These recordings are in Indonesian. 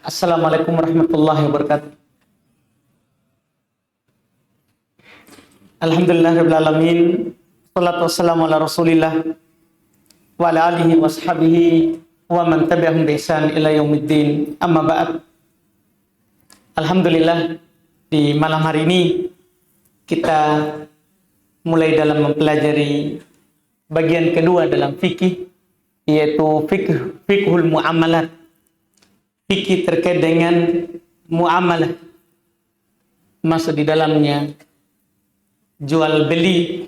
Assalamualaikum warahmatullahi wabarakatuh. Alhamdulillahirabbil alamin. Shalatu wassalamu ala Rasulillah wa ala alihi washabihi wa man tabi'ahum bi ihsan ila yaumiddin. Amma ba'd. Alhamdulillah, di malam hari ini kita mulai dalam mempelajari bagian kedua dalam fikih, yaitu fiqhul muamalat. Fikih terkait dengan muamalah, masuk di dalamnya jual beli,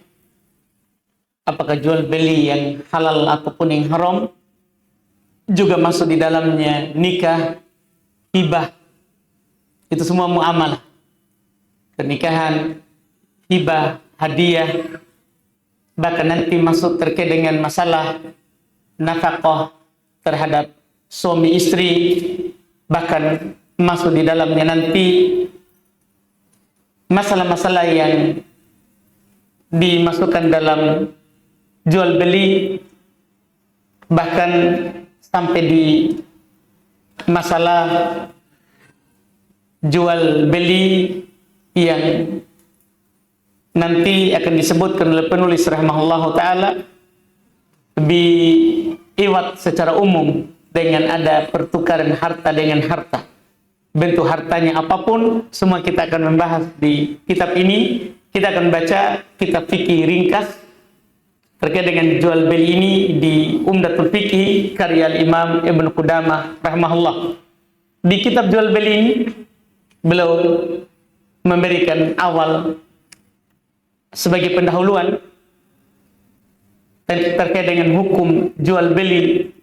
apakah jual beli yang halal ataupun yang haram, juga masuk di dalamnya nikah, hibah, itu semua muamalah. Pernikahan, hibah, hadiah, bahkan nanti masuk terkait dengan masalah nafkah terhadap suami istri, bahkan masuk di dalamnya nanti masalah-masalah yang dimasukkan dalam jual beli, bahkan sampai di masalah jual beli yang nanti akan disebutkan oleh penulis rahimahullahu ta'ala iwat secara umum dengan ada pertukaran harta dengan harta. Bentuk hartanya apapun, semua kita akan membahas di kitab ini. Kita akan baca kitab fikih ringkas terkait dengan jual beli ini di Umdatul Fiqih karya Imam Ibnu Qudamah rahimahullah. Di kitab jual beli ini beliau memberikan awal sebagai pendahuluan terkait dengan hukum jual beli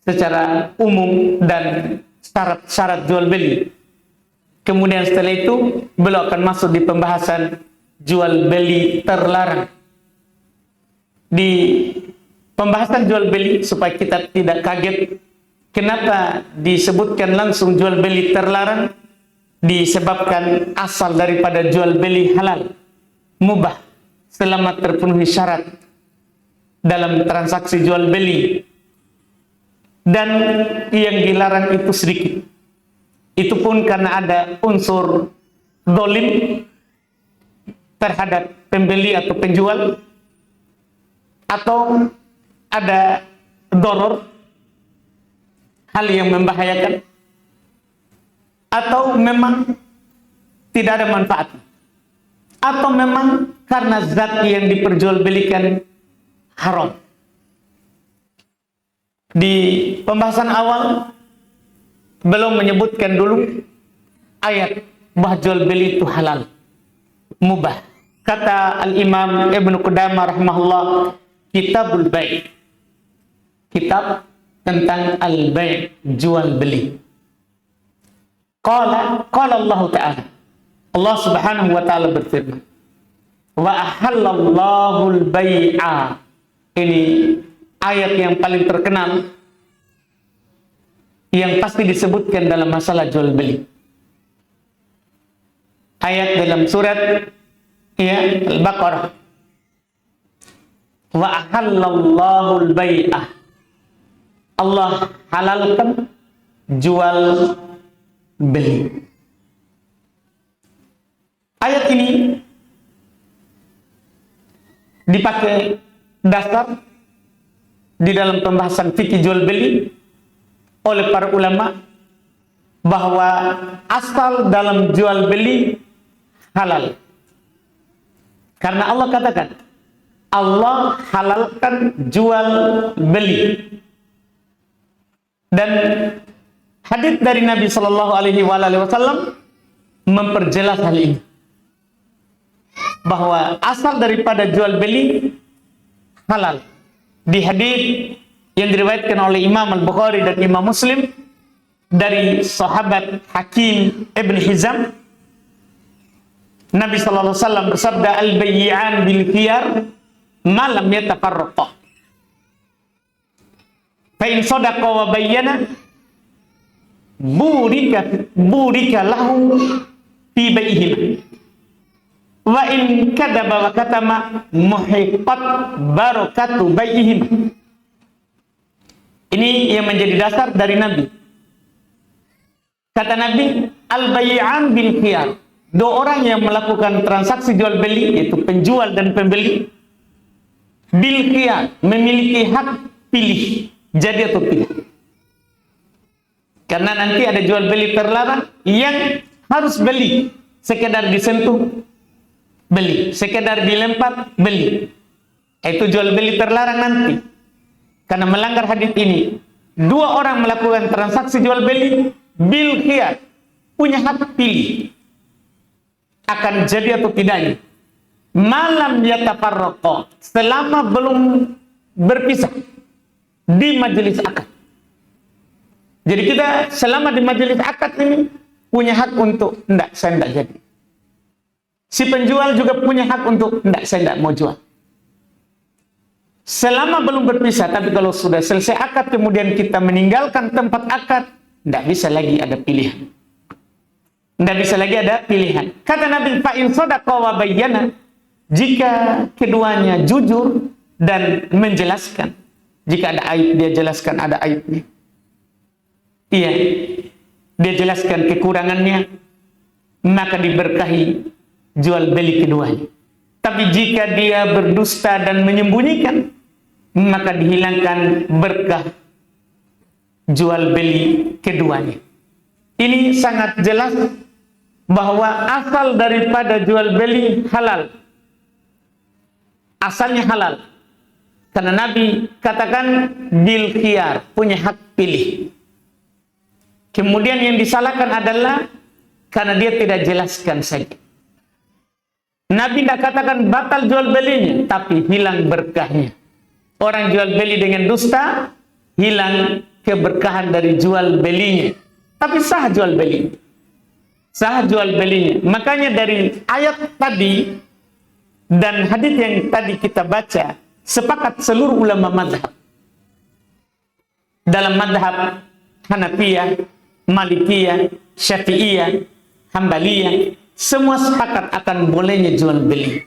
secara umum dan syarat-syarat jual beli. Kemudian setelah itu beliau akan masuk di pembahasan jual beli terlarang. Di pembahasan jual beli, supaya kita tidak kaget kenapa disebutkan langsung jual beli terlarang, disebabkan asal daripada jual beli halal, mubah, selama terpenuhi syarat dalam transaksi jual beli, dan yang dilarang itu sedikit. Itu pun karena ada unsur dolim terhadap pembeli atau penjual, atau ada doror, hal yang membahayakan, atau memang tidak ada manfaat, atau memang karena zat yang diperjualbelikan haram. Di pembahasan awal belum menyebutkan dulu ayat bahwa jual beli itu halal, mubah. Kata Al-Imam Ibnu Qudamah rahimahullah, Kitabul Bai', kitab tentang al-bai', jual beli. Qala Allah Ta'ala, Allah Subhanahu wa Ta'ala berfirman, wa ahallallahu al-bai'a. Ini ayat yang paling terkenal yang pasti disebutkan dalam masalah jual beli. Ayat dalam surat Al-Baqarah, wa ahallallahu al-bai'ah. Allah halalkan jual beli. Ayat ini dipakai dasar di dalam pembahasan fikih jual beli oleh para ulama bahwa asal dalam jual beli halal. Karena Allah katakan, Allah halalkan jual beli. Dan hadits dari Nabi Shallallahu Alaihi Wasallam memperjelas hal ini, bahwa asal daripada jual beli halal. Di hadits yang diriwayatkan oleh Imam Al-Bukhari dan Imam Muslim dari sahabat Hakim Ibn Hizam, Nabi sallallahu alaihi wasallam bersabda, al-bayyi'an bil khiyar ma lam yatafarraqa. Fa in sadaqa wa bayyana burika lahu fi bai'ihim. Wa in kadaba wa katama muhiqat barakatu bai'ihim. Ini yang menjadi dasar dari Nabi. Kata Nabi, al-bay'an bil khiyar. Dua orang yang melakukan transaksi jual beli, yaitu penjual dan pembeli, bil khiyar, memiliki hak pilih, jadi atau tidak. Karena nanti ada jual beli terlarang yang harus beli, sekedar disentuh, beli, sekedar dilempar, beli. Itu jual beli terlarang nanti. Karena melanggar hadis ini. Dua orang melakukan transaksi jual beli bil khiyar, punya hak pilih akan jadi atau tidaknya. Malam yatafarraqa, selama belum berpisah di majelis akad. Jadi kita selama di majelis akad ini punya hak untuk enggak, saya enggak jadi. Si penjual juga punya hak untuk enggak, saya enggak mau jual. Selama belum berpisah, tapi kalau sudah selesai akad kemudian kita meninggalkan tempat akad, enggak bisa lagi ada pilihan. Enggak bisa lagi ada pilihan. Kata Nabi, fa in sadaqa wa bayyana, jika keduanya jujur dan menjelaskan. Jika ada aib, dia jelaskan ada aibnya. Iya, dia jelaskan kekurangannya, maka diberkahi jual beli keduanya. Tapi jika dia berdusta dan menyembunyikan, maka dihilangkan berkah jual beli keduanya. Ini sangat jelas bahwa asal daripada jual beli halal. Asalnya halal. Karena Nabi katakan bil khiyar, punya hak pilih. Kemudian yang disalahkan adalah karena dia tidak jelaskan saja. Nabi tidak katakan batal jual belinya, tapi hilang berkahnya. Orang jual beli dengan dusta, hilang keberkahan dari jual belinya. Tapi sah jual belinya. Sah jual belinya. Makanya dari ayat tadi dan hadis yang tadi kita baca, sepakat seluruh ulama mazhab. Dalam mazhab Hanafiyah, Malikiyah, Syafi'iyah, Hambaliyah, semua sepakat akan bolehnya jual beli.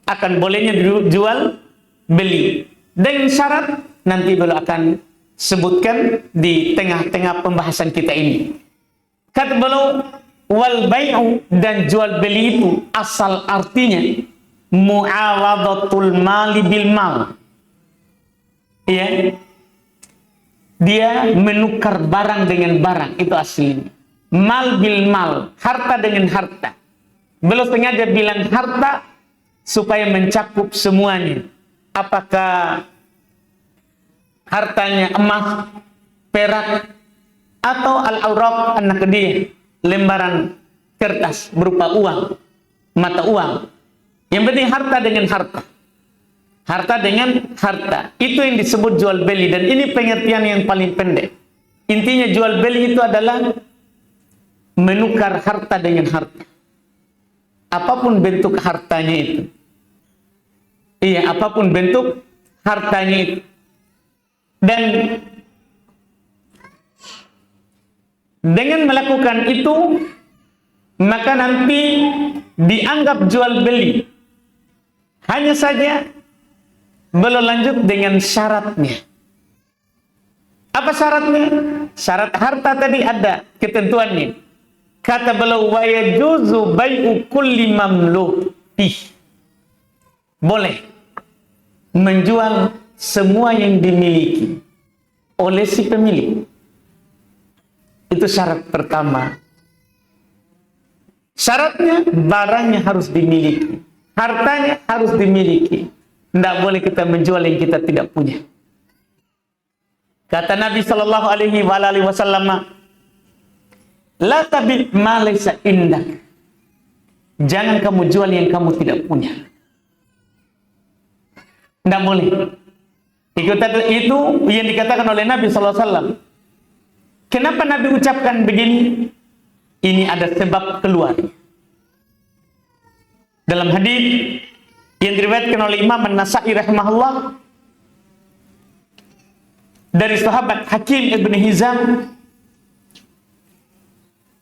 Akan bolehnya jual beli. Dengan syarat nanti beliau akan sebutkan di tengah-tengah pembahasan kita ini. Kata beliau, wal bai'u, dan jual beli itu asal artinya mu'awadatul mali bil mal. Ya. Dia menukar barang dengan barang, itu aslinya. Mal bil mal, harta dengan harta. Beliau sengaja bilang harta supaya mencakup semuanya. Apakah hartanya emas, perak, atau al-awraq an-naqdiyah, lembaran kertas berupa uang, mata uang. Yang penting harta dengan harta. Harta dengan harta. Itu yang disebut jual beli. Dan ini pengertian yang paling pendek. Intinya jual beli itu adalah menukar harta dengan harta. Apapun bentuk hartanya itu. Iya, apapun bentuk hartanya itu. Dan dengan melakukan itu, maka nanti dianggap jual beli. Hanya saja belum lanjut dengan syaratnya. Apa syaratnya? Syarat harta tadi ada ketentuannya. Kata beliau, wa yajuzu bai'u kulli mamluki. Boleh menjual semua yang dimiliki oleh si pemilik. Itu syarat pertama. Syaratnya barangnya harus dimiliki, hartanya harus dimiliki. Tidak boleh kita menjual yang kita tidak punya. Kata Nabi sallallahu alaihi wasallam, la tabi' ma laysa indak. Jangan kamu jual yang kamu tidak punya. Tidak boleh. Itu yang dikatakan oleh Nabi sallallahu alaihi wasallam. Kenapa Nabi ucapkan begini? Ini ada sebab keluar. Dalam hadis yang diriwayatkan oleh Imam An-Nasa'i rahimahullah dari sahabat Hakim ibn Hizam,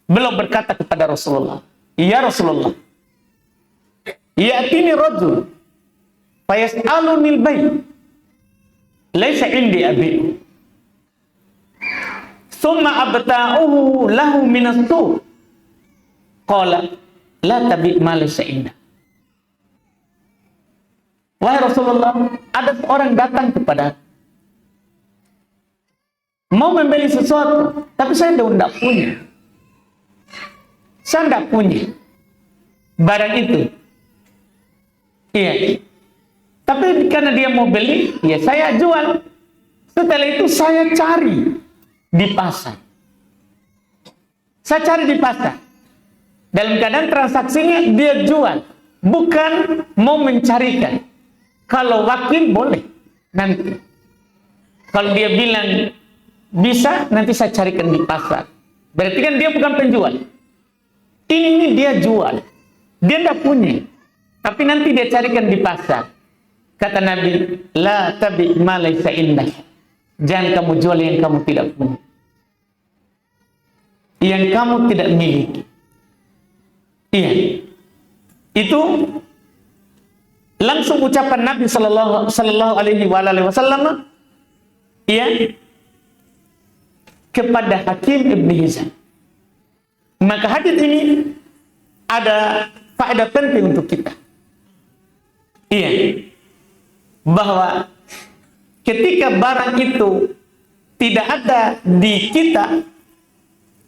beliau berkata kepada Rasulullah, ya Rasulullah, ya'tini rajul fayas'aluni al-bay' laysa indi abi, Summa abta'uhu lahu minas su. Qala la tabi' ma laysa indak. Wahai Rasulullah, ada seorang datang kepada mau membeli sesuatu, tapi saya tidak punya. Saya tidak punya barang itu. Iya. Tapi karena dia mau beli, ya saya jual. Setelah itu saya cari di pasar. Saya cari di pasar. Dalam keadaan transaksinya dia jual, bukan mau mencarikan. Kalau wakil boleh nanti. Kalau dia bilang bisa, nanti saya carikan di pasar. Berarti kan dia bukan penjual. Ini dia jual. Dia tidak punya. Tapi nanti dia carikan di pasar. Kata Nabi, la tabi' ma laysa indak. Jangan kamu jual yang kamu tidak punya. Yang kamu tidak miliki. Iya. Itu langsung ucapan Nabi sallallahu alaihi wasallam, iya, kepada Hakim Ibn Hizam. Maka hadis ini ada faedah penting untuk kita. Iya. Bahwa ketika barang itu tidak ada di kita,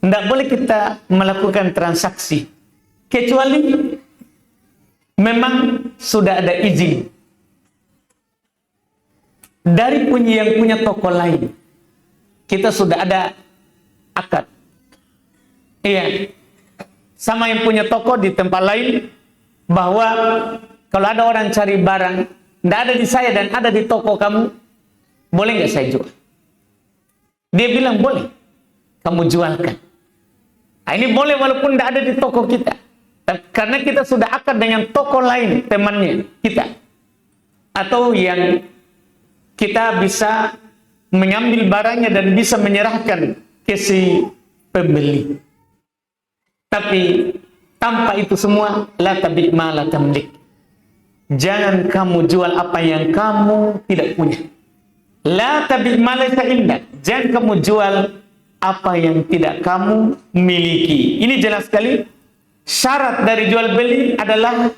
tidak boleh kita melakukan transaksi kecuali memang sudah ada izin dari yang punya toko lain. Kita sudah ada akad. Iya. Sama yang punya toko di tempat lain, bahwa kalau ada orang cari barang tidak ada di saya dan ada di toko kamu, boleh nggak saya jual? Dia bilang boleh, kamu jualkan. Nah, ini boleh walaupun tidak ada di toko kita. Karena kita sudah akad dengan toko lain, temannya kita. Atau yang kita bisa mengambil barangnya dan bisa menyerahkan ke si pembeli. Tapi tanpa itu semua, la tabi' ma la tamlik. Jangan kamu jual apa yang kamu tidak punya. La tabi' ma laysa indak. Jangan kamu jual apa yang tidak kamu miliki. Ini jelas sekali. Syarat dari jual beli adalah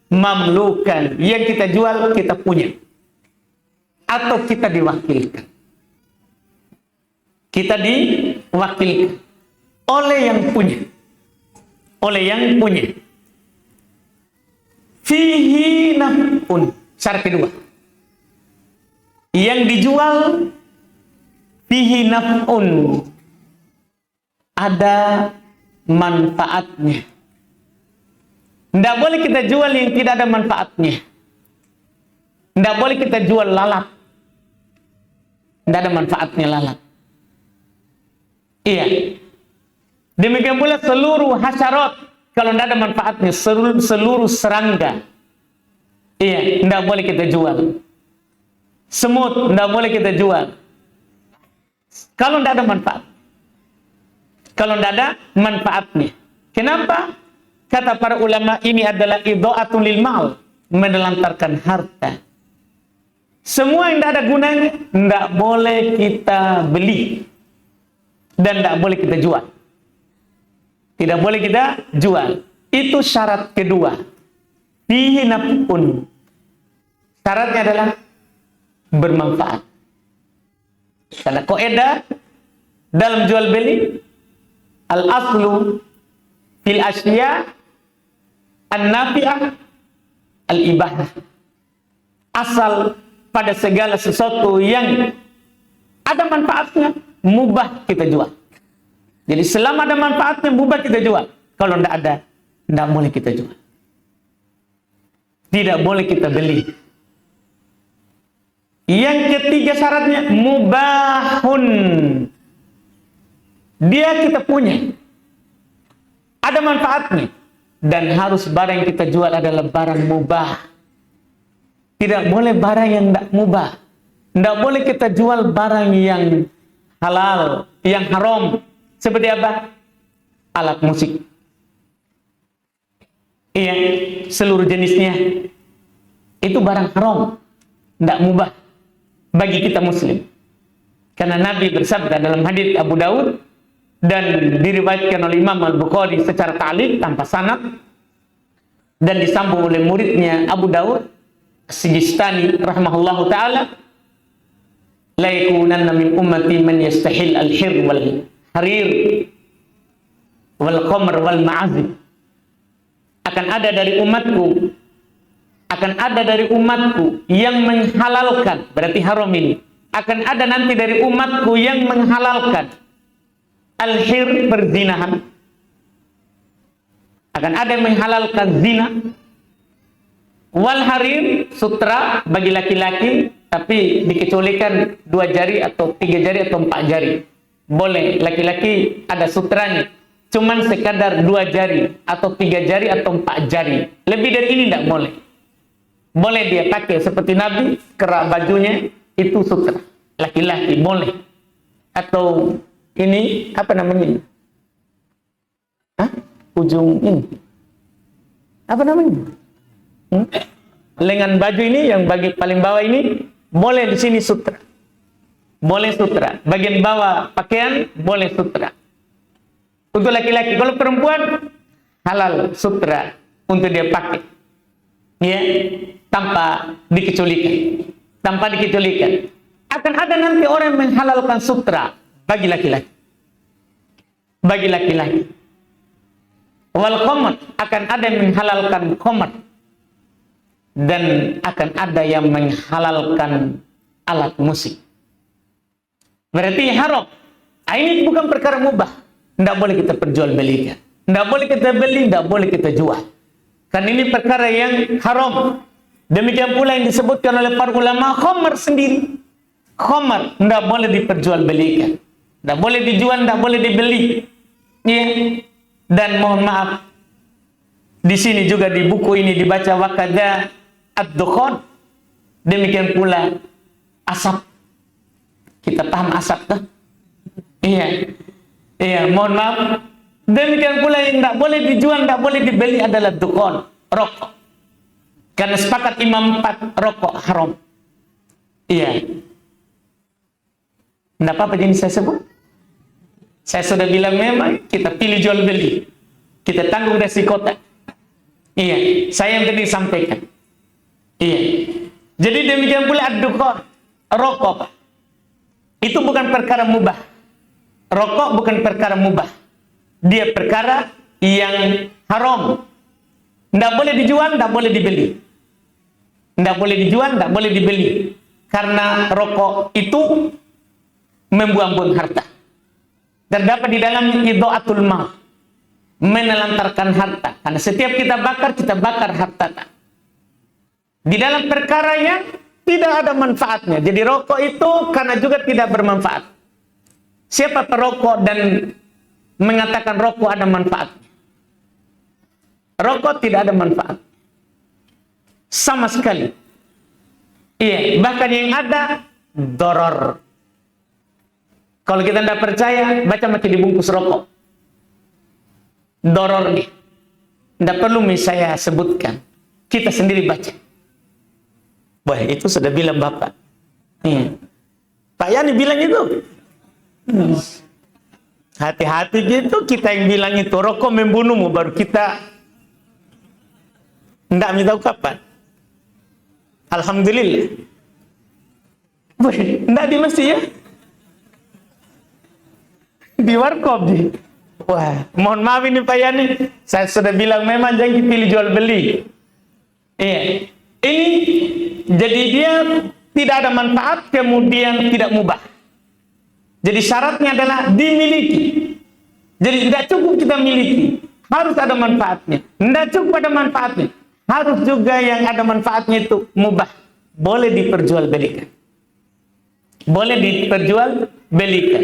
mamlukan. Yang kita jual kita punya. Atau kita diwakilkan. Kita diwakilkan oleh yang punya. Oleh yang punya. Fihi naf'un. Syarat kedua. Yang dijual fihi naf'un. Ada manfaatnya. Tidak boleh kita jual yang tidak ada manfaatnya. Tidak boleh kita jual lalat. Tidak ada manfaatnya lalat. Iya. Demikian pula seluruh hasyarat. Kalau tidak ada manfaatnya, seluruh serangga. Iya, tidak boleh kita jual. Semut, tidak boleh kita jual. Kalau tidak ada manfaat. Kalau tidak ada manfaatnya. Kenapa? Kata para ulama, ini adalah idha'atun lil mal, menelantarkan harta. Semua yang tidak ada gunanya, tidak boleh kita beli. Dan tidak boleh kita jual. Tidak boleh kita jual. Itu syarat kedua. Fihi naf'un. Syaratnya adalah bermanfaat. Karena kaidah dalam jual beli, al-aslu fil asya an-nafi'ah al-ibahah. Asal pada segala sesuatu yang ada manfaatnya, mubah kita jual. Jadi selama ada manfaatnya, mubah kita jual. Kalau tidak ada, tidak boleh kita jual. Tidak boleh kita beli. Yang ketiga syaratnya, mubahun. Dia kita punya. Ada manfaatnya. Dan harus barang yang kita jual adalah barang mubah. Tidak boleh barang yang tidak mubah. Tidak boleh kita jual barang yang halal, yang haram. Seperti apa? Alat musik. Iya, seluruh jenisnya. Itu barang haram. Tidak mubah bagi kita muslim. Karena Nabi bersabda dalam hadits Abu Daud, dan diriwayatkan oleh Imam Al-Bukhari secara ta'liq tanpa sanad dan disambung oleh muridnya Abu Dawud Sijistani rahimahullahu taala, la yakunanna min ummati man yastahil al-hir wal harir wal khamr wal ma'azib. Akan ada dari umatku yang menghalalkan, berarti haram ini. Akan ada nanti dari umatku yang menghalalkan al-hir, perzinahan. Akan ada yang menghalalkan zina. Wal harir, sutra bagi laki-laki, tapi dikecualikan 2 jari atau 3 jari atau 4 jari. Boleh laki-laki ada sutranya, cuman sekadar 2 jari atau 3 jari atau 4 jari. Lebih dari ini tidak boleh. Boleh dia pakai seperti Nabi, kerak bajunya itu sutra. Laki-laki boleh. Atau ini apa namanya? Ujung ini. Apa namanya? Lengan baju ini yang paling bawah ini boleh di sini sutra. Boleh sutra. Bagian bawah pakaian boleh sutra. Untuk laki-laki, kalau perempuan halal sutra untuk dia pakai. Ya, tanpa dikecualikan. Tanpa dikecualikan. Akan ada nanti orang yang menghalalkan sutra bagi laki-laki. Bagi laki-laki. Wal khamr, akan ada yang menghalalkan khamr. Dan akan ada yang menghalalkan alat musik. Berarti haram. Ini bukan perkara mubah. Tidak boleh kita perjualbelikan. Tidak boleh kita beli, tidak boleh kita jual. Karena ini perkara yang haram. Demikian pula yang disebutkan oleh para ulama, khamr sendiri. Khamr tidak boleh diperjualbelikan. Tidak boleh dijual, tidak boleh dibeli. Ya. Dan mohon maaf, di sini juga di buku ini dibaca wakada ad-dukhan. Demikian pula asap. Kita paham asap tuh? Iya. Iya, mohon maaf. Demikian pula yang tidak boleh dijual, tidak boleh dibeli adalah dukhan, rokok. Karena sepakat Imam 4, rokok haram. Iya. Tidak apa-apa jenis saya sebut. Saya sudah bilang memang kita pilih jual beli. Kita tanggung resiko. Iya, saya yang tadi sampaikan. Iya. Jadi demikian pula ad-dukhan, rokok. Itu bukan perkara mubah. Rokok bukan perkara mubah. Dia perkara yang haram. Tidak boleh dijual, tidak boleh dibeli. Tidak boleh dijual, tidak boleh dibeli. Karena rokok itu membuang-buang harta. Terdapat di dalam idha'atul mal, menelantarkan harta. Karena setiap kita bakar harta. Di dalam perkara yang tidak ada manfaatnya. Jadi rokok itu karena juga tidak bermanfaat. Siapa perokok dan mengatakan rokok ada manfaatnya? Rokok tidak ada manfaat sama sekali. Iya, bahkan yang ada doror. Kalau kita tidak percaya, baca makin dibungkus rokok. Doror nih. Tidak perlu saya sebutkan. Kita sendiri baca. Wah, itu sudah bilang Bapak. Pak Yani bilang itu. Hati-hati gitu, kita yang bilang itu rokok membunuhmu, baru kita tidak tahu kapan. Alhamdulillah. Tidak di masjid ya? Di warkop di. Wah, mohon maaf ini Pak Yani. Saya sudah bilang memang jangan pilih jual beli. Iya. Ini jadi dia tidak ada manfaat, kemudian tidak mubah. Jadi syaratnya adalah dimiliki. Jadi tidak cukup kita miliki, harus ada manfaatnya. Tidak cukup ada manfaatnya, harus juga yang ada manfaatnya itu mubah. Boleh diperjualbelikan. Boleh diperjualbelikan.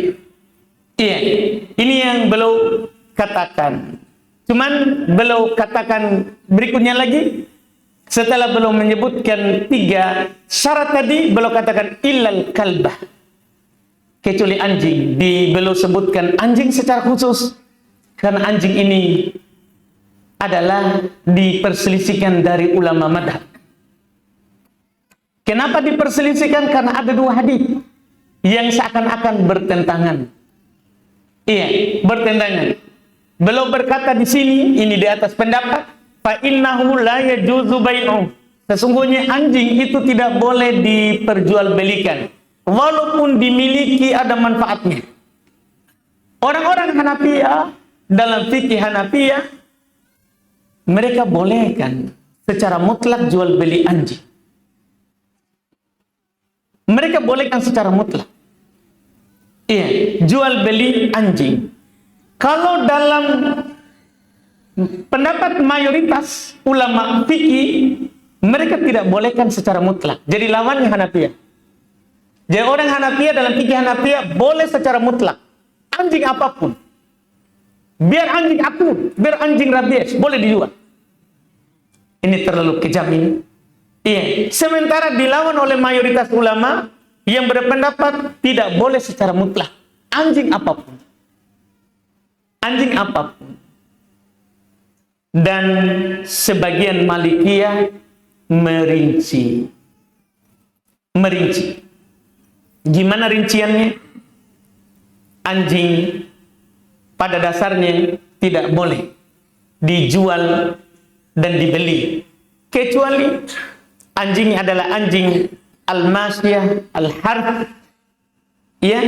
Iya, ini yang beliau katakan. Cuman beliau katakan berikutnya lagi. Setelah beliau menyebutkan 3 syarat tadi, beliau katakan illal kalbah. Kecuali anjing. Beliau sebutkan anjing secara khusus. Karena anjing ini adalah diperselisihkan dari ulama madhab. Kenapa diperselisihkan? Karena ada 2 hadis yang seakan-akan bertentangan. Iya, bertentangan. Beliau berkata di sini, ini di atas pendapat, fa innahu la yajuzu bai'u. Sesungguhnya anjing itu tidak boleh diperjualbelikan walaupun dimiliki ada manfaatnya. Orang-orang Hanafiyah dalam fikih Hanafiyah mereka bolehkan secara mutlak jual beli anjing. Mereka bolehkan secara mutlak. Iya, jual beli anjing. Kalau dalam pendapat mayoritas ulama fikih, mereka tidak bolehkan secara mutlak. Jadi lawannya Hanafiyah. Jadi orang Hanafiyah dalam fikih Hanafiyah boleh secara mutlak. Anjing apapun. Biar anjing akut, biar anjing rabies, boleh dijual. Ini terlalu kejam ini. Iya. Sementara dilawan oleh mayoritas ulama yang berpendapat tidak boleh secara mutlak. Anjing apapun. Anjing apapun. Dan sebagian Malikiyah merinci. Gimana rinciannya? Anjing pada dasarnya tidak boleh dijual dan dibeli. Kecuali anjingnya adalah anjing al-masyah, al-harth, ya,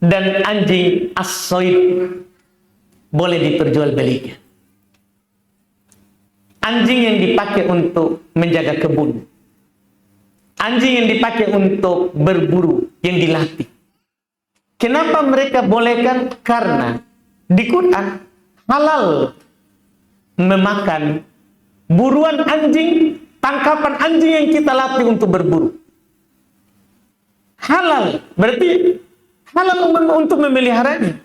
dan anjing as-soid boleh diperjualbelikan. Anjing yang dipakai untuk menjaga kebun, anjing yang dipakai untuk berburu, yang dilatih. Kenapa mereka bolehkan? Karena di Quran halal memakan buruan anjing, tangkapan anjing yang kita latih untuk berburu. Halal, berarti halal untuk memeliharanya.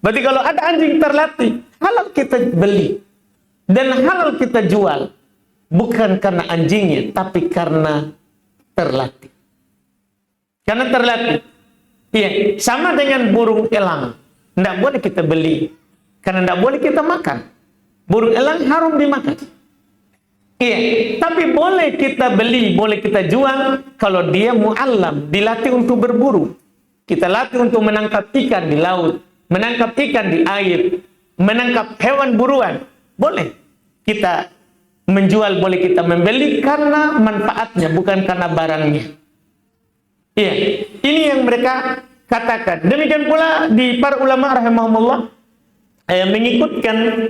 Berarti kalau ada anjing terlatih, halal kita beli dan halal kita jual, bukan karena anjingnya, tapi karena terlatih. Karena terlatih. Iya, sama dengan burung elang. Tidak boleh kita beli, karena tidak boleh kita makan. Burung elang haram dimakan. Iya, tapi boleh kita beli, boleh kita jual kalau dia mu'allam, dilatih untuk berburu. Kita latih untuk menangkap ikan di laut, menangkap ikan di air, menangkap hewan buruan. Boleh kita menjual, boleh kita membeli karena manfaatnya, bukan karena barangnya. Iya, ini yang mereka katakan. Demikian pula di para ulama rahimahumullah mengikutkan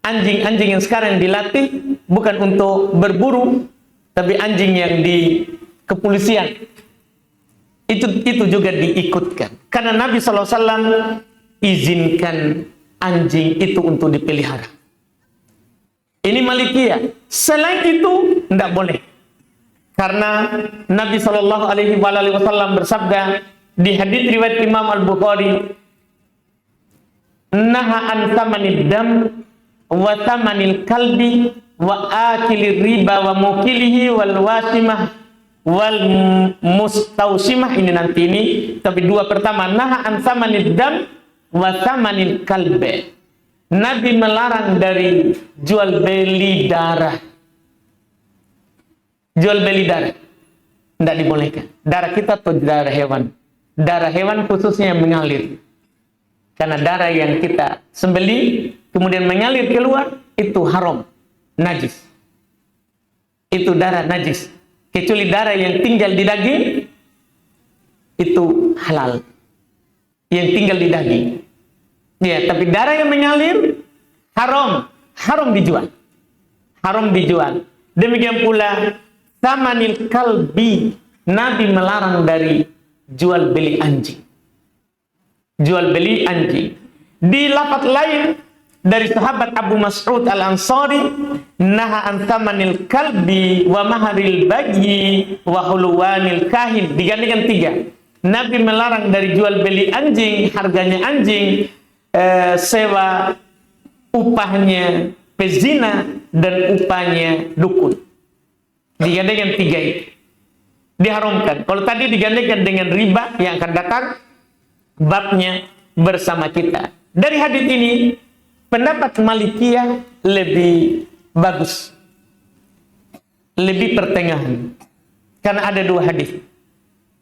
anjing-anjing yang sekarang dilatih bukan untuk berburu, tapi anjing yang di kepolisian. Itu juga diikutkan. Karena Nabi SAW izinkan anjing itu untuk dipelihara. Ini Malikiyah. Selain itu tidak boleh. Karena Nabi SAW bersabda di hadits riwayat Imam Al-Bukhari, naha an thamanid dam wa thamanil kalbi wa akilir riba wa mukilihi wal wasimah wal mustausimah. Ini nanti ini, tapi dua pertama, naha an thamanid dam wa thamanil kalbi. Nabi melarang dari jual beli darah. Jual beli darah tidak dibolehkan. Darah kita atau darah hewan? Darah hewan khususnya yang mengalir. Karena darah yang kita sembeli kemudian mengalir keluar itu haram, najis. Itu darah najis. Kecuali darah yang tinggal di daging itu halal. Yang tinggal di daging. Ya, tapi darah yang mengalir haram, haram dijual. Haram dijual. Demikian pula thamanil kalbi, Nabi melarang dari jual beli anjing. Jual beli anjing. Di lafaz lain dari sahabat Abu Mas'ud Al-Ansari, naha an thamanil kalbi wa maharil bagyi wa hulwanil kahin. Digantikan 3. Nabi melarang dari jual beli anjing, harganya anjing, sewa, upahnya pezina, dan upahnya dukun. Digantikan 3 itu. Diharamkan. Kalau tadi digantikan dengan riba yang akan datang, babnya bersama kita. Dari hadis ini, pendapat Malikiyah lebih bagus. Lebih pertengahan. Karena ada 2 hadis.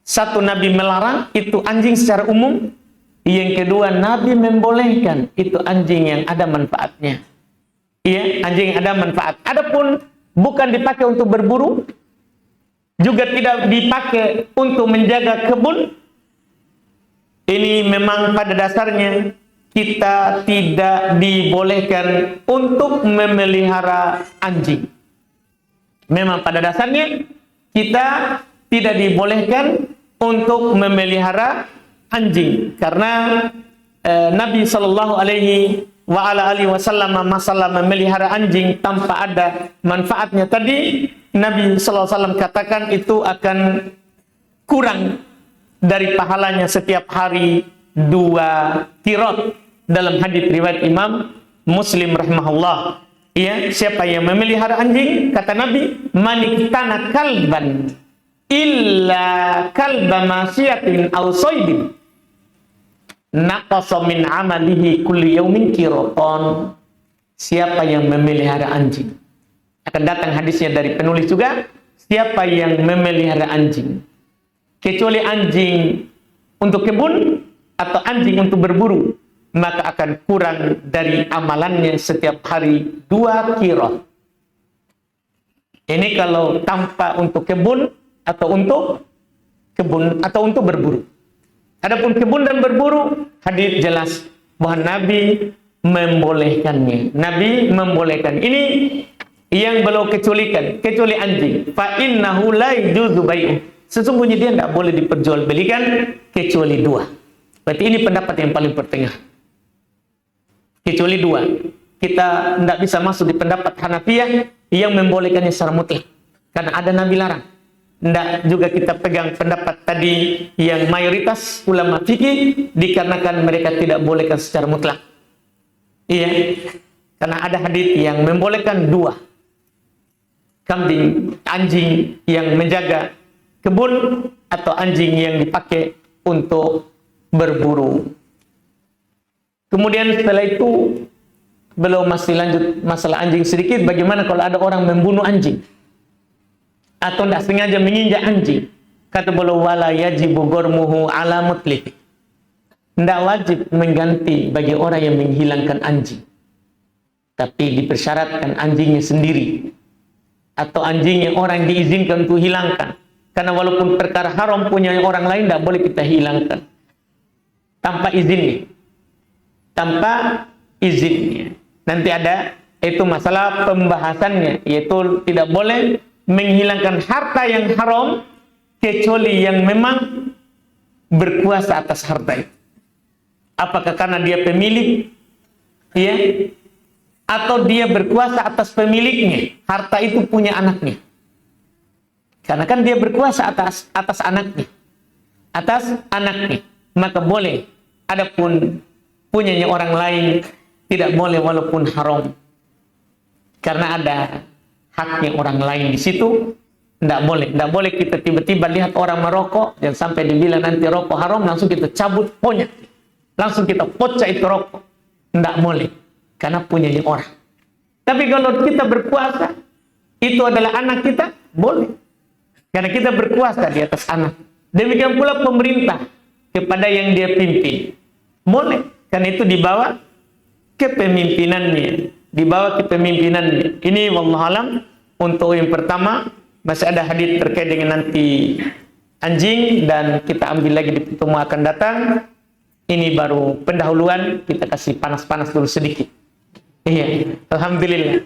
Satu, Nabi melarang itu anjing secara umum. Yang kedua, Nabi membolehkan itu anjing yang ada manfaatnya. Iya, anjing yang ada manfaat. Adapun bukan dipakai untuk berburu, juga tidak dipakai untuk menjaga kebun. Ini memang pada dasarnya kita tidak dibolehkan untuk memelihara anjing. Memang pada dasarnya kita tidak dibolehkan untuk memelihara anjing, karena Nabi Shallallahu Alaihi Wasallam masalah memelihara anjing tanpa ada manfaatnya tadi, Nabi Sallallahu Alaihi Wasallam katakan itu akan kurang dari pahalanya setiap hari 2 qirot, dalam hadits riwayat Imam Muslim rahimahullah. Ya, siapa yang memelihara anjing, kata Nabi, maniktana kalban illa kalba masyiatin aw soydin naqasa min amalihi kulli yaumin qiraton. Siapa yang memelihara anjing, akan datang hadisnya dari penulis juga, siapa yang memelihara anjing, kecuali anjing untuk kebun atau anjing untuk berburu, maka akan kurang dari amalannya setiap hari 2 qirah. Ini kalau tanpa untuk kebun atau untuk berburu. Adapun kebun dan berburu, hadis jelas bahwa Nabi membolehkannya. Nabi membolehkan. Ini yang beliau kecualikan, kecuali anjing. Fa innahu la yajuzu bai'u. Sesungguhnya dia tidak boleh diperjualbelikan kecuali 2. Berarti ini pendapat yang paling pertengah. Kecuali 2. Kita tidak bisa masuk di pendapat Hanafiyah yang membolehkannya secara mutlak, karena ada Nabi larang. Tidak juga kita pegang pendapat tadi yang mayoritas ulama fikih, dikarenakan mereka tidak bolehkan secara mutlak. Iya, karena ada hadis yang membolehkan 2. Kambing, anjing yang menjaga kebun atau anjing yang dipakai untuk berburu. Kemudian setelah itu belum masih lanjut masalah anjing sedikit. Bagaimana kalau ada orang membunuh anjing atau tidak sengaja menginjak anjing? Kata beliau, wala yajibu gormuhu ala mutlih. Tidak wajib mengganti bagi orang yang menghilangkan anjing, tapi dipersyaratkan anjingnya sendiri atau anjing yang orang diizinkan untuk hilangkan. Karena walaupun perkara haram punya orang lain, tidak boleh kita hilangkan tanpa izinnya. Tanpa izinnya. Nanti ada itu masalah pembahasannya, yaitu tidak boleh menghilangkan harta yang haram kecuali yang memang berkuasa atas harta itu. Apakah karena dia pemilik, ya, atau dia berkuasa atas pemiliknya, harta itu punya anaknya. Karena kan dia berkuasa atas anaknya, maka boleh. Adapun punyanya orang lain tidak boleh walaupun haram, karena ada haknya orang lain di situ. Tidak boleh kita tiba-tiba lihat orang merokok dan sampai dibilang nanti rokok haram, langsung kita cabut pohonnya, langsung kita pocah itu rokok. Tidak boleh, karena punyanya orang. Tapi kalau kita berkuasa, itu adalah anak kita, boleh, karena kita berkuasa di atas anak. Demikian pula pemerintah kepada yang dia pimpin, boleh, karena itu dibawa kepemimpinannya. Ini wallahualam. Untuk yang pertama, masih ada hadis terkait dengan nanti anjing, dan kita ambil lagi di pertemuan akan datang. Ini baru pendahuluan, kita kasih panas-panas dulu sedikit. Iya, alhamdulillah.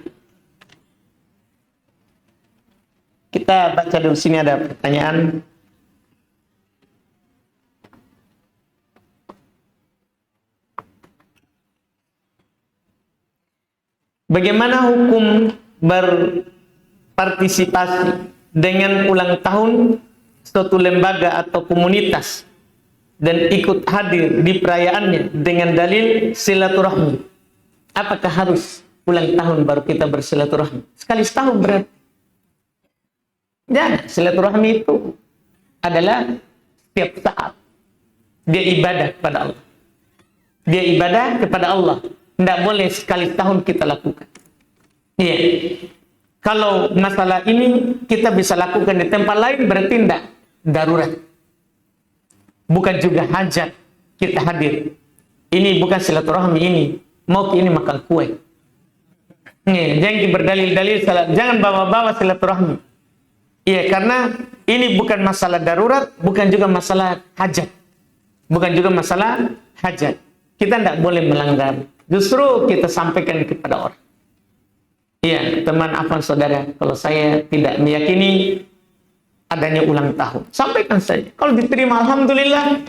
Kita baca dulu, sini ada pertanyaan. Bagaimana hukum berpartisipasi dengan ulang tahun suatu lembaga atau komunitas dan ikut hadir di perayaannya dengan dalil silaturahmi? Apakah harus ulang tahun baru kita bersilaturahmi? Sekali setahun berarti. Jangan, silaturahmi itu adalah setiap saat. Dia ibadah kepada Allah. Dia ibadah kepada Allah. Tidak boleh sekali tahun kita lakukan. Iya. Kalau masalah ini kita bisa lakukan di tempat lain, berarti tidak darurat. Bukan juga hajat. kita hadir. Ini bukan silaturahmi ini. Mau ini makan kue. Jangan berdalil-dalil, jangan bawa-bawa silaturahmi. Iya, karena ini bukan masalah darurat, bukan juga masalah hajat. Bukan juga masalah hajat. Kita tidak boleh melanggar. Justru kita sampaikan kepada orang. Iya, teman afwan saudara, kalau saya tidak meyakini adanya ulang tahun, sampaikan saja. Kalau diterima, alhamdulillah.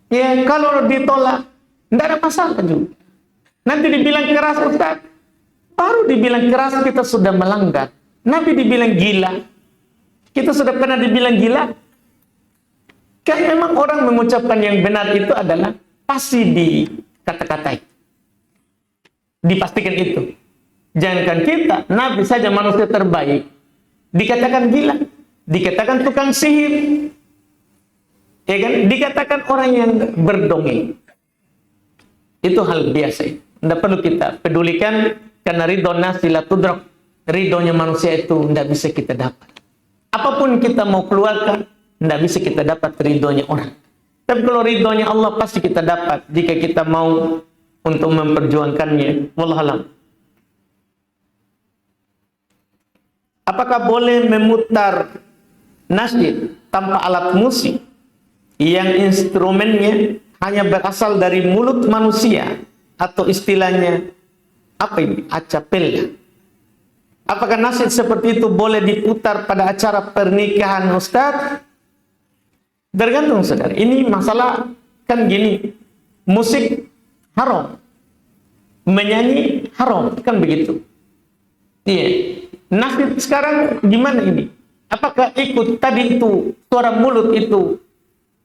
Ya, kalau ditolak, tidak ada masalah juga. Nanti dibilang keras, Ustaz. Baru dibilang keras, kita sudah melanggar. Nabi dibilang gila. Kita sudah pernah dibilang gila. Kan memang orang mengucapkan yang benar itu adalah pasti di kata-katai. Dipastikan itu. Jangankan kita, Nabi saja manusia terbaik. Dikatakan gila. Dikatakan tukang sihir. Ya kan? Dikatakan orang yang berdongeng. Itu hal biasa. Tidak perlu kita pedulikan, karena ridho nasi la tudrak. Ridhonya manusia itu tidak bisa kita dapat. Apapun kita mau keluarkan, tidak bisa kita dapat ridhonya orang. Tapi kalau ridhonya Allah pasti kita dapat jika kita mau untuk memperjuangkannya. Wallahualam. Apakah boleh memutar nasyid tanpa alat musik yang instrumennya hanya berasal dari mulut manusia, atau istilahnya apa ini? Acapella. Apakah nasyid seperti itu boleh diputar pada acara pernikahan, Ustaz? Tergantung, saudara. Ini masalah kan gini, musik haram, menyanyi haram, kan begitu. Iya. Nasyid sekarang gimana ini? Apakah ikut tadi itu suara mulut itu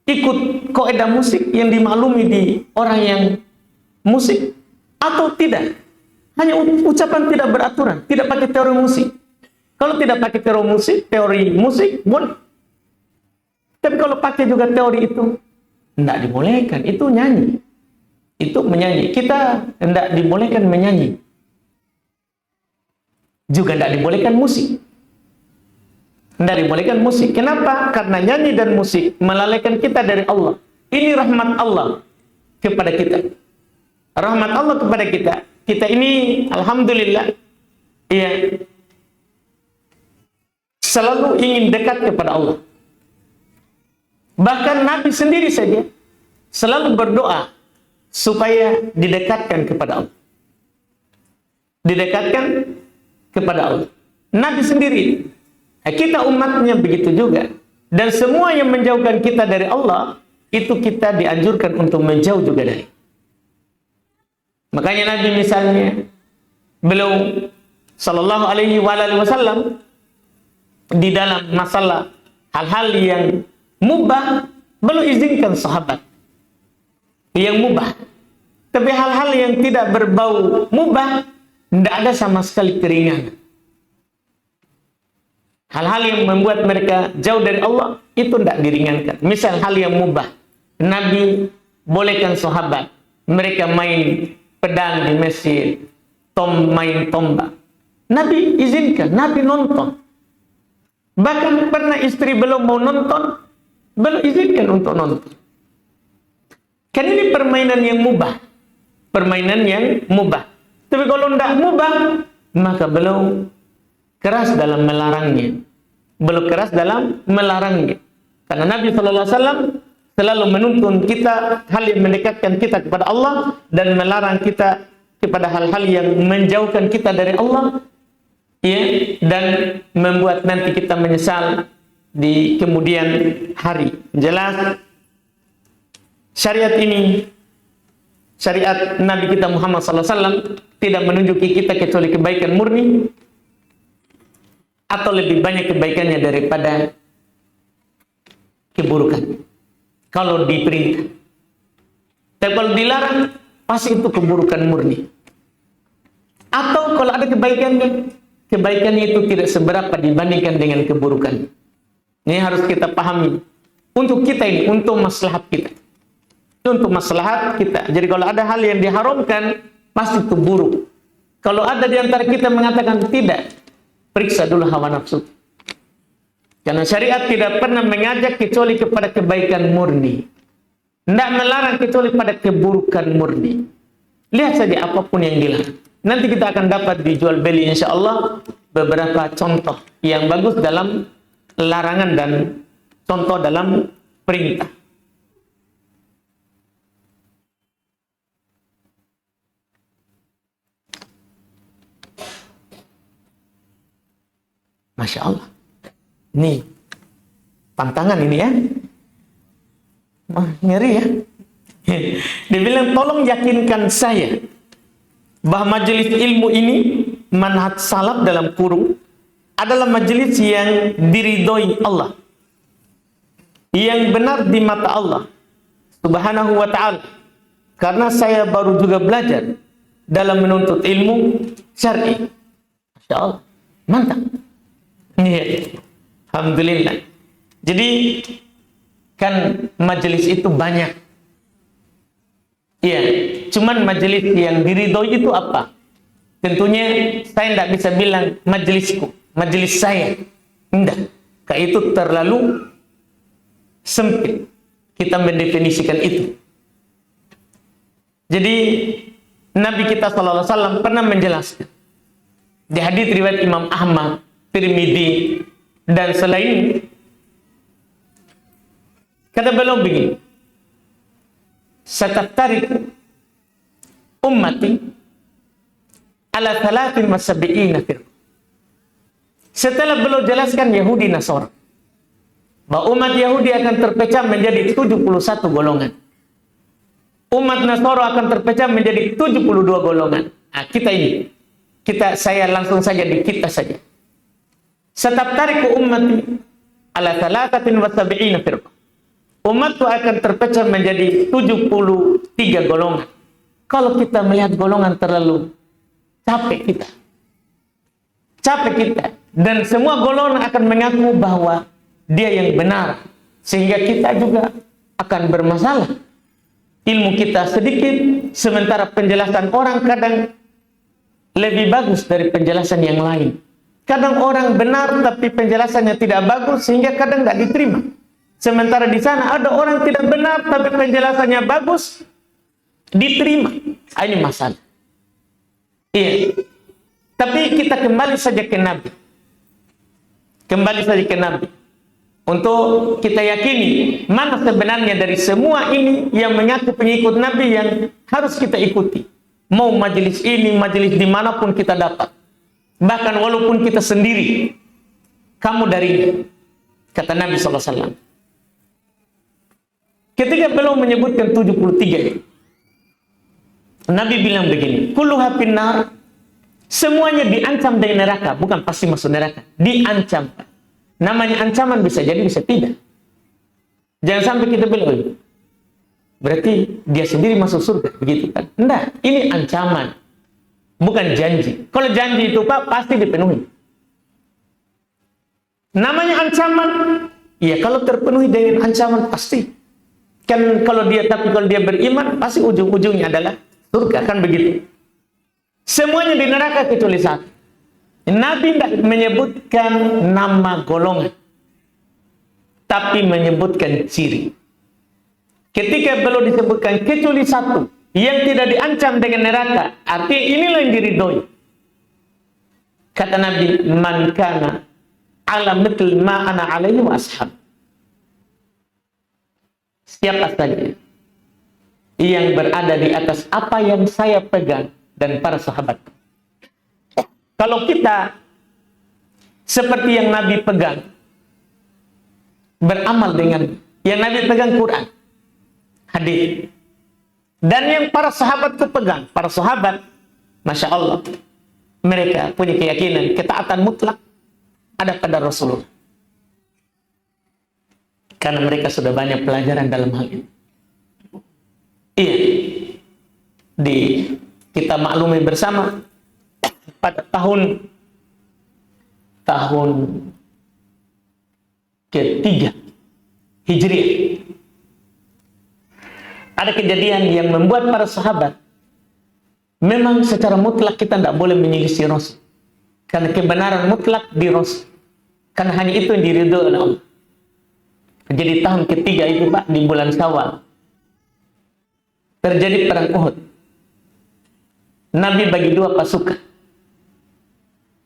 ikut kaidah musik yang dimaklumi di orang yang musik atau tidak? Hanya ucapan tidak beraturan, tidak pakai teori musik. Kalau tidak pakai teori musik boleh. Tapi kalau pakai juga teori itu tidak dibolehkan, itu nyanyi. Itu menyanyi. Kita tidak dibolehkan menyanyi. Juga tidak dibolehkan musik. Tidak dibolehkan musik. Kenapa? Karena nyanyi dan musik melalaikan kita dari Allah. Ini rahmat Allah kepada kita. Rahmat Allah kepada kita. Kita ini, alhamdulillah, ya, selalu ingin dekat kepada Allah. Bahkan Nabi sendiri saja selalu berdoa supaya didekatkan kepada Allah. Didekatkan kepada Allah. Nabi sendiri. Kita umatnya begitu juga. Dan semua yang menjauhkan kita dari Allah, itu kita dianjurkan untuk menjauh juga dari. Makanya Nabi misalnya, beliau sallallahu alaihi wasallam di dalam masalah hal-hal yang mubah, beliau izinkan sahabat yang mubah. Tapi hal-hal yang tidak berbau mubah, tidak ada sama sekali keringanan. Hal-hal yang membuat mereka jauh dari Allah, itu tidak diringankan. Misal hal yang mubah, Nabi bolehkan sahabat mereka main pedang di masjid, main tombak. Nabi izinkan, Nabi nonton. Bahkan pernah istri belum mau nonton, belum izinkan untuk nonton. Kan ini permainan yang mubah. Permainan yang mubah. Tapi kalau tidak mubah, maka belum keras dalam melarangnya. Belum keras dalam melarangnya. Karena Nabi SAW selalu menuntun kita hal yang mendekatkan kita kepada Allah dan melarang kita kepada hal-hal yang menjauhkan kita dari Allah, ya, dan membuat nanti kita menyesal di kemudian hari. Jelas syariat ini, syariat Nabi kita Muhammad SAW tidak menunjuki kita kecuali kebaikan murni, atau lebih banyak kebaikannya daripada keburukan. Kalau diperintah. Tapi kalau dilarang, pasti itu keburukan murni. Atau kalau ada kebaikannya, kebaikannya itu tidak seberapa dibandingkan dengan keburukan. Ini harus kita pahami. Untuk kita ini, untuk maslahat kita. Untuk maslahat kita. Jadi kalau ada hal yang diharamkan, pasti itu buruk. Kalau ada di antara kita mengatakan tidak, periksa dulu hawa nafsu. Karena syariat tidak pernah mengajak kecuali kepada kebaikan murni. Tidak melarang kecuali pada keburukan murni. Lihat saja apapun yang dilarang. Nanti kita akan dapat dijual beli insya Allah beberapa contoh yang bagus dalam larangan dan contoh dalam perintah. Masya Allah. Nih, pantangan ini ya. Ngeri ya. Dia bilang, tolong yakinkan saya bahwa majelis ilmu ini, manhaj salaf dalam kurung, adalah majelis yang diridhoi Allah, yang benar di mata Allah Subhanahu wa ta'ala. Karena saya baru juga belajar dalam menuntut ilmu syar'i. Masya Allah, mantap. Iya. Alhamdulillah. Jadi kan majelis itu banyak. Iya, cuman majelis yang diridhoi itu apa? Tentunya saya tidak bisa bilang majelisku, majelis saya. Tidak. Karena itu terlalu sempit kita mendefinisikan itu. Jadi Nabi kita SAW pernah menjelaskan di hadits riwayat Imam Ahmad, Tirmidzi dan selain, kata beliau begini, "Sataftariq ummati ala 73 firqah." Setelah beliau jelaskan Yahudi Nasara, bahwa umat Yahudi akan terpecah menjadi 71 golongan. Umat Nasara akan terpecah menjadi 72 golongan. Nah, saya langsung saja di kita saja. Sataftariqu ummati ala 73 firqah. Umat itu akan terpecah menjadi 73 golongan. Kalau kita melihat golongan terlalu capek kita. Dan semua golongan akan mengaku bahwa dia yang benar. Sehingga kita juga akan bermasalah. Ilmu kita sedikit, sementara penjelasan orang kadang lebih bagus dari penjelasan yang lain. Kadang orang benar tapi penjelasannya tidak bagus sehingga kadang tidak diterima. Sementara di sana ada orang tidak benar tapi penjelasannya bagus, diterima. Ini masalah. Iya. Tapi kita kembali saja ke Nabi. Untuk kita yakini mana sebenarnya dari semua ini yang mengaku pengikut Nabi yang harus kita ikuti. Mau majelis ini, majelis dimanapun kita dapat. Bahkan walaupun kita sendiri, kamu darinya, kata Nabi SAW. Ketika beliau menyebutkan 73, Nabi bilang begini, kulluha finnar, semuanya diancam dengan neraka, bukan pasti masuk neraka, diancam. Namanya ancaman bisa jadi, bisa tidak. Jangan sampai kita bilang, berarti dia sendiri masuk surga, begitu kan? Enggak, ini ancaman, bukan janji. Kalau janji itu Pak, pasti dipenuhi. Namanya ancaman, ya kalau terpenuhi dengan ancaman pasti. Kan kalau dia beriman, pasti ujung-ujungnya adalah surga, kan begitu. Semuanya di neraka kecuali satu. Nabi tidak menyebutkan nama golongan, tapi menyebutkan ciri. Ketika beliau disebutkan kecuali satu yang tidak diancam dengan neraka, artinya inilah yang diridhoi. Kata Nabi, man kana ala mithl ma ana alaihi wa ashab. Siapa saja yang berada di atas apa yang saya pegang dan para sahabat. Kalau kita seperti yang Nabi pegang, beramal dengan yang Nabi pegang, Quran, hadis, dan yang para sahabat itu pegang, para sahabat, Masya Allah, mereka punya keyakinan ketaatan mutlak ada pada Rasulullah, karena mereka sudah banyak pelajaran dalam hal ini. Iya, kita maklumi bersama pada tahun ketiga Hijriah ada kejadian yang membuat para sahabat memang secara mutlak kita tidak boleh menyelisih Rasul, karena kebenaran mutlak di Rasul, karena hanya itu yang diridhoi oleh Allah. Jadi tahun ketiga itu Pak, di bulan Syawal, terjadi perang Uhud. Nabi bagi dua pasukan.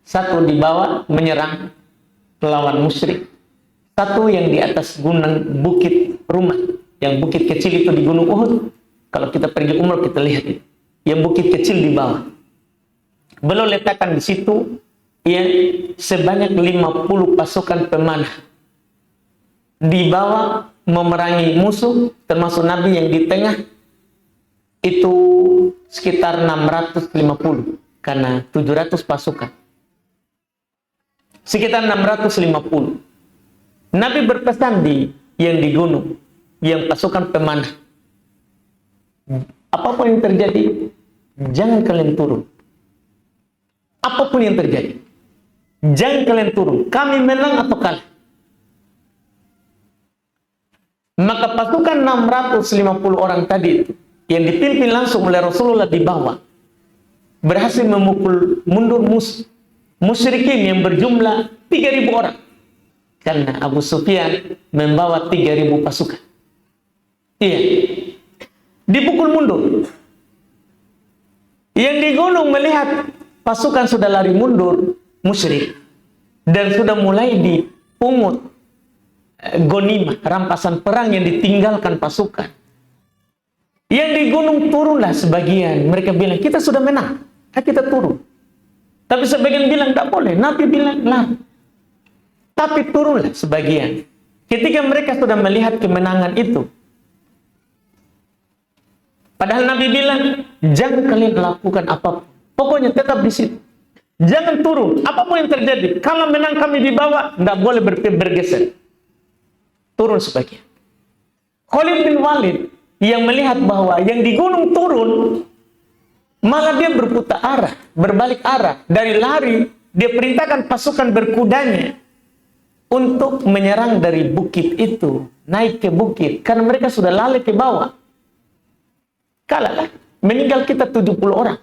Satu di bawah menyerang lawan musyrik. Satu yang di atas gunung bukit rumah. Yang bukit kecil itu di gunung Uhud. Kalau kita pergi umrah kita lihat itu. Yang bukit kecil di bawah. Beliau letakkan di situ yang sebanyak 50 pasukan pemanah. Di bawah memerangi musuh, termasuk Nabi yang di tengah, itu sekitar 650 karena 700 pasukan. Sekitar 650. Nabi berpesan yang di gunung, yang pasukan pemanah. Apapun yang terjadi, jangan kalian turun. Apapun yang terjadi, jangan kalian turun. Kami menang atau kalah. Maka pasukan 650 orang tadi itu, yang dipimpin langsung oleh Rasulullah di bawah, berhasil memukul mundur musyrikin yang berjumlah 3.000 orang. Karena Abu Sufyan membawa 3.000 pasukan. Iya. Dipukul mundur. Yang di gunung melihat pasukan sudah lari mundur, musyrik. Dan sudah mulai dipungut gonimah, rampasan perang yang ditinggalkan pasukan. Yang di gunung turunlah sebagian. Mereka bilang, kita sudah menang. Kita turun. Tapi sebagian bilang, tidak boleh. Nabi bilang, lah. Tapi turunlah sebagian. Ketika mereka sudah melihat kemenangan itu. Padahal Nabi bilang, jangan kalian lakukan apapun. Pokoknya tetap di situ. Jangan turun. Apapun yang terjadi. Kalau menang kami di bawah, tidak boleh bergeser. Turun sebagian. Khalid bin Walid yang melihat bahwa yang di gunung turun, malah dia berputar arah, berbalik arah. Dari lari, dia perintahkan pasukan berkudanya untuk menyerang dari bukit itu, naik ke bukit. Karena mereka sudah lari ke bawah. Kalah, meninggal kita 70 orang.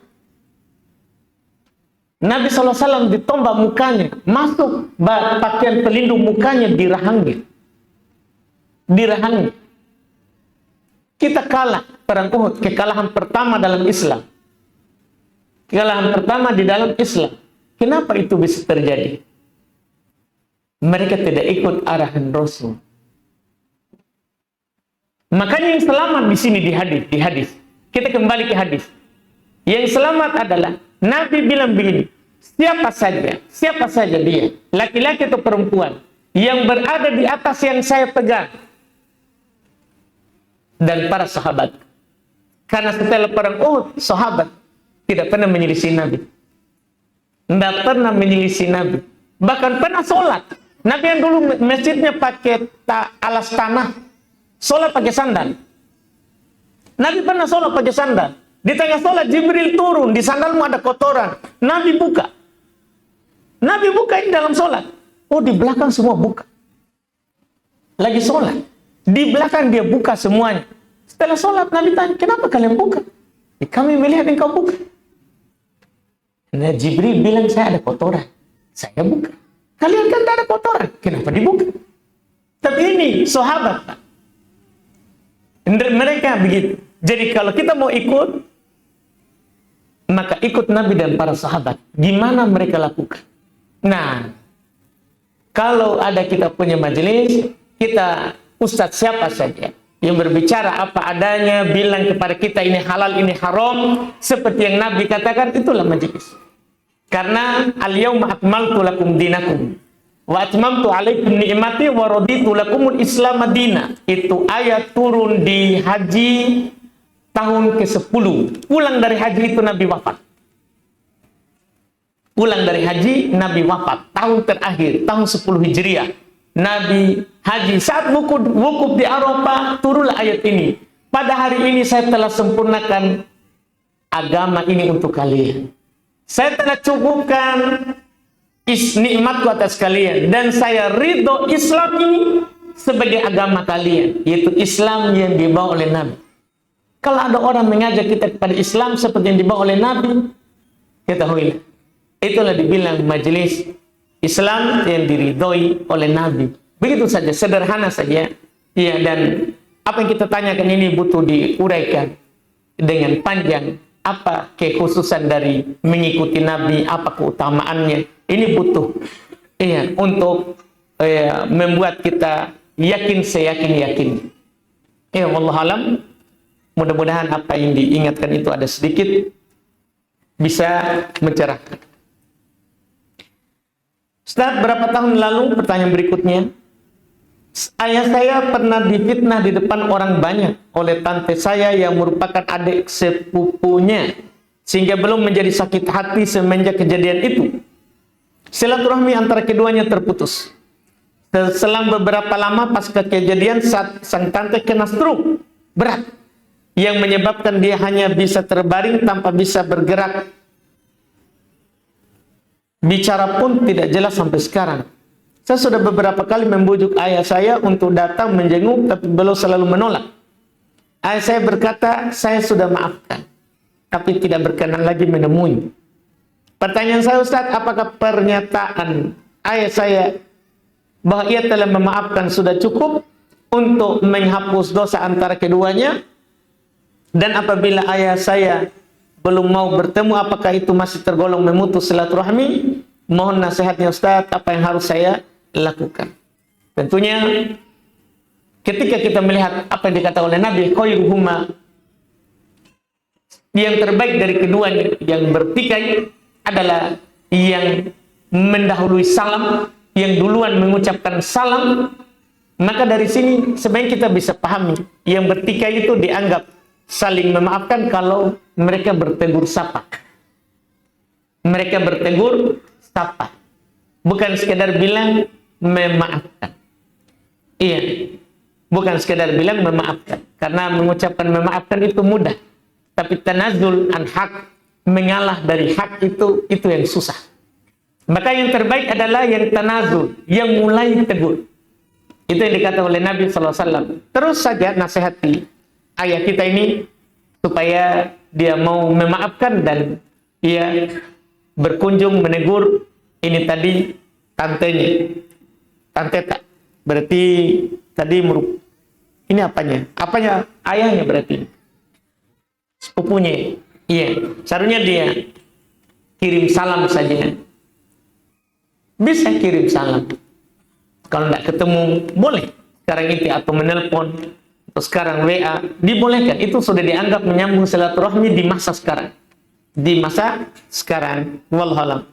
Nabi SAW ditombak mukanya, masuk pakaian pelindung mukanya dirahangnya. Dirahangnya. Kita kalah perang Uhud, kekalahan pertama dalam Islam. Kekalahan pertama di dalam Islam. Kenapa itu bisa terjadi? Mereka tidak ikut arahan Rasul. Makanya yang selamat di sini di hadis. Kita kembali ke hadis. Yang selamat adalah Nabi bilang begini, siapa saja dia, laki-laki atau perempuan, yang berada di atas yang saya pegang, dan para sahabat. Karena setelah perang Uhud, sahabat tidak pernah menyelisih Nabi. Tidak pernah menyelisih Nabi. Bahkan pernah sholat. Nabi yang dulu masjidnya pakai alas tanah, sholat pakai sandal. Nabi pernah sholat pakai sandal. Di tengah sholat Jibril turun, di sandalmu ada kotoran. Nabi buka. Nabi buka ini dalam sholat. Oh, di belakang semua buka. Lagi sholat. Di belakang dia buka semuanya. Setelah sholat Nabi tanya, kenapa kalian buka? Kami melihat engkau buka. Nah, Jibril bilang saya ada kotoran. Saya buka. Kalian kan tidak ada kotoran. Kenapa dibuka? Tapi ini sahabat. Mereka begitu. Jadi kalau kita mau ikut, maka ikut Nabi dan para sahabat. Gimana mereka lakukan? Nah, kalau ada kita punya majelis, kita ustadz siapa saja yang berbicara apa adanya, bilang kepada kita ini halal, ini haram, seperti yang Nabi katakan, itulah majelis. Karena al-yawma akmaltu lakum dinakum wa atmamtu alaikum ni'mati wa raditu lakumul islam madina. Itu ayat turun di haji tahun ke-10. Pulang dari haji itu Nabi wafat. Pulang dari haji Nabi wafat. Tahun terakhir, tahun 10 Hijriah. Nabi haji. Saat wukuf di Arafah, turunlah ayat ini. Pada hari ini saya telah sempurnakan agama ini untuk kalian. Saya telah cukupkan nikmatku atas kalian. Dan saya ridho Islam ini sebagai agama kalian. Yaitu Islam yang dibawa oleh Nabi. Kalau ada orang mengajak kita kepada Islam seperti yang dibawa oleh Nabi, ketahuilah. Itulah dibilang majelis Islam yang diridhoi oleh Nabi. Begitu saja, sederhana saja. Ya, dan apa yang kita tanyakan ini butuh diuraikan. dengan panjang apa kekhususan dari mengikuti Nabi, apa keutamaannya. Ini butuh untuk membuat kita yakin seyakin-yakin. Allah alam, mudah-mudahan apa yang diingatkan itu ada sedikit bisa mencerahkan. Ustaz, berapa tahun lalu, pertanyaan berikutnya, ayah saya pernah difitnah di depan orang banyak oleh tante saya yang merupakan adik sepupunya, sehingga belum menjadi sakit hati semenjak kejadian itu. Silaturahmi antara keduanya terputus. Selang beberapa lama pasca kejadian, saat sang tante kena stroke berat yang menyebabkan dia hanya bisa terbaring tanpa bisa bergerak. Bicara pun tidak jelas sampai sekarang. Saya sudah beberapa kali membujuk ayah saya untuk datang menjenguk, tapi beliau selalu menolak. Ayah saya berkata, saya sudah maafkan, tapi tidak berkenan lagi menemui. Pertanyaan saya, Ustaz, apakah pernyataan ayah saya bahwa ia telah memaafkan sudah cukup untuk menghapus dosa antara keduanya? Dan apabila ayah saya belum mau bertemu, apakah itu masih tergolong memutus silaturahmi? Mohon nasihatnya Ustaz, apa yang harus saya lakukan? Tentunya ketika kita melihat apa yang dikatakan oleh Nabi, khairuhuma, yang terbaik dari keduanya yang bertikai adalah yang mendahului salam, yang duluan mengucapkan salam. Maka dari sini sebenarnya kita bisa pahami yang bertikai itu dianggap saling memaafkan kalau mereka bertegur sapa. Mereka bertegur sapa, bukan sekedar bilang memaafkan. Iya, bukan sekedar bilang memaafkan, karena mengucapkan memaafkan itu mudah, tapi tanazul an hak, mengalah dari hak itu yang susah. Maka yang terbaik adalah yang tanazul, yang mulai tegur. Itu yang dikatakan oleh Nabi SAW. Terus saja nasihati ayah kita ini supaya dia mau memaafkan dan dia berkunjung menegur ini tadi tantenya. Tante tak berarti tadi ini apanya? Apanya? Ayahnya berarti. Sepupunya. Iya, seharusnya dia kirim salam saja. Bisa kirim salam. Kalau tidak ketemu boleh sekarang itu, atau menelpon, atau sekarang WA, dibolehkan. Itu sudah dianggap menyambung silaturahmi di masa sekarang. Di masa sekarang. Wallahualam.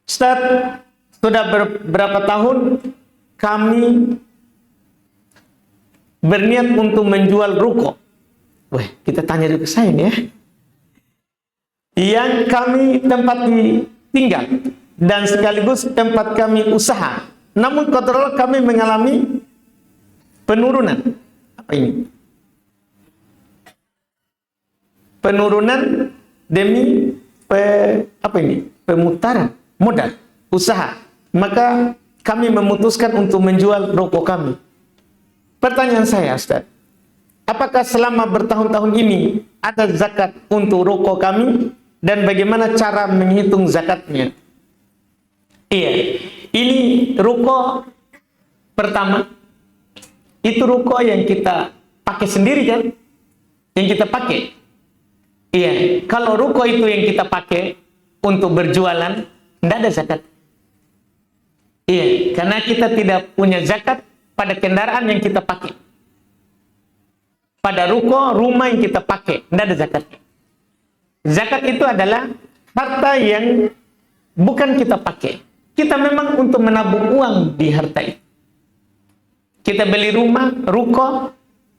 Ustaz, sudah berapa tahun kami berniat untuk menjual ruko. Wah, kita tanya dulu ke saya nih ya. Yang kami tempat tinggal dan sekaligus tempat kami usaha. Namun kontrol kami mengalami penurunan. Apa ini? Penurunan demi pemutaran modal usaha. Maka kami memutuskan untuk menjual ruko kami. Pertanyaan saya, Ustaz, apakah selama bertahun-tahun ini ada zakat untuk ruko kami dan bagaimana cara menghitung zakatnya? Iya, ini ruko pertama. Itu ruko yang kita pakai sendiri kan? Yang kita pakai. Iya, kalau ruko itu yang kita pakai untuk berjualan, tidak ada zakat. Iya, karena kita tidak punya zakat pada kendaraan yang kita pakai. Pada ruko, rumah yang kita pakai, tidak ada zakat. Zakat itu adalah harta yang bukan kita pakai. Kita memang untuk menabung uang di harta itu. Kita beli rumah, ruko,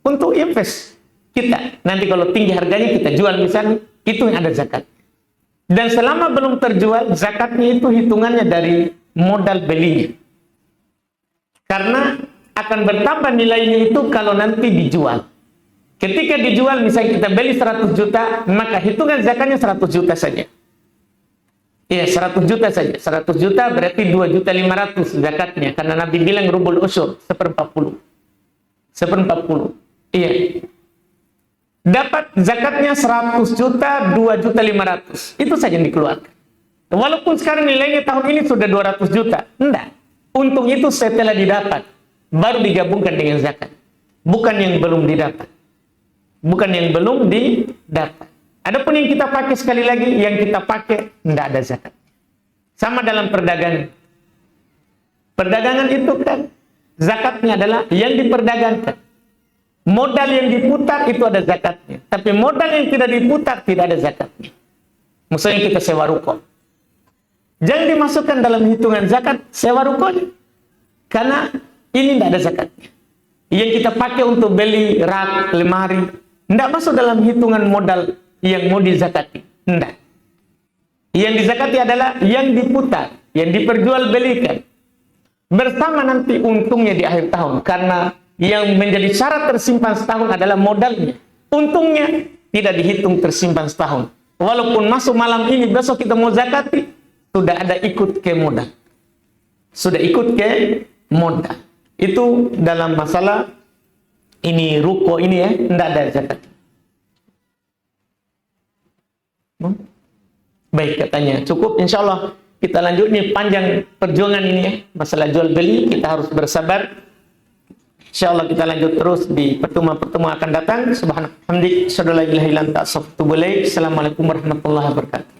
untuk invest kita. Nanti kalau tinggi harganya kita jual misalnya, itu yang ada zakat. Dan selama belum terjual, zakatnya itu hitungannya dari modal belinya. Karena akan bertambah nilainya itu kalau nanti dijual. Ketika dijual, misalnya kita beli 100 juta, maka hitungan zakatnya 100 juta saja. Iya, 100 juta saja. 100 juta berarti 2.500.000 zakatnya. Karena Nabi bilang rubul usyur, 1/40. 1/40. Iya. Dapat zakatnya 100 juta, 2.500.000. Itu saja yang dikeluarkan. Walaupun sekarang nilainya tahun ini sudah 200 juta. Enggak. Untung itu setelah didapat, baru digabungkan dengan zakat. Bukan yang belum didapat. bukan yang belum didapat. Adapun yang kita pakai, sekali lagi, yang kita pakai tidak ada zakat. Sama dalam perdagangan. Perdagangan itu kan zakatnya adalah yang diperdagangkan. Modal yang diputar itu ada zakatnya. Tapi modal yang tidak diputar tidak ada zakatnya. Maksudnya kita sewa ruko. Jangan dimasukkan dalam hitungan zakat sewa rukonya. Karena ini tidak ada zakatnya. Yang kita pakai untuk beli rak, lemari, tidak masuk dalam hitungan modal yang mau dizakati. Tidak. Yang dizakati adalah yang diputar, yang diperjualbelikan. Bersama nanti untungnya di akhir tahun. Karena yang menjadi syarat tersimpan setahun adalah modalnya. Untungnya tidak dihitung tersimpan setahun. Walaupun masuk malam ini, besok kita mau zakati, sudah ada ikut ke modal. Sudah ikut ke modal. Itu dalam masalah ini ruko ini ya, tidak ada zakat. Baik, katanya cukup. Insya Allah kita lanjut nih, panjang perjuangan ini ya, masalah jual beli, kita harus bersabar. Insya Allah kita lanjut terus di pertemuan-pertemuan akan datang. Subhanallah, hamdik, syadallah ilaha illa anta, astaghfiruka wa atubu ilaik. Assalamualaikum warahmatullahi wabarakatuh.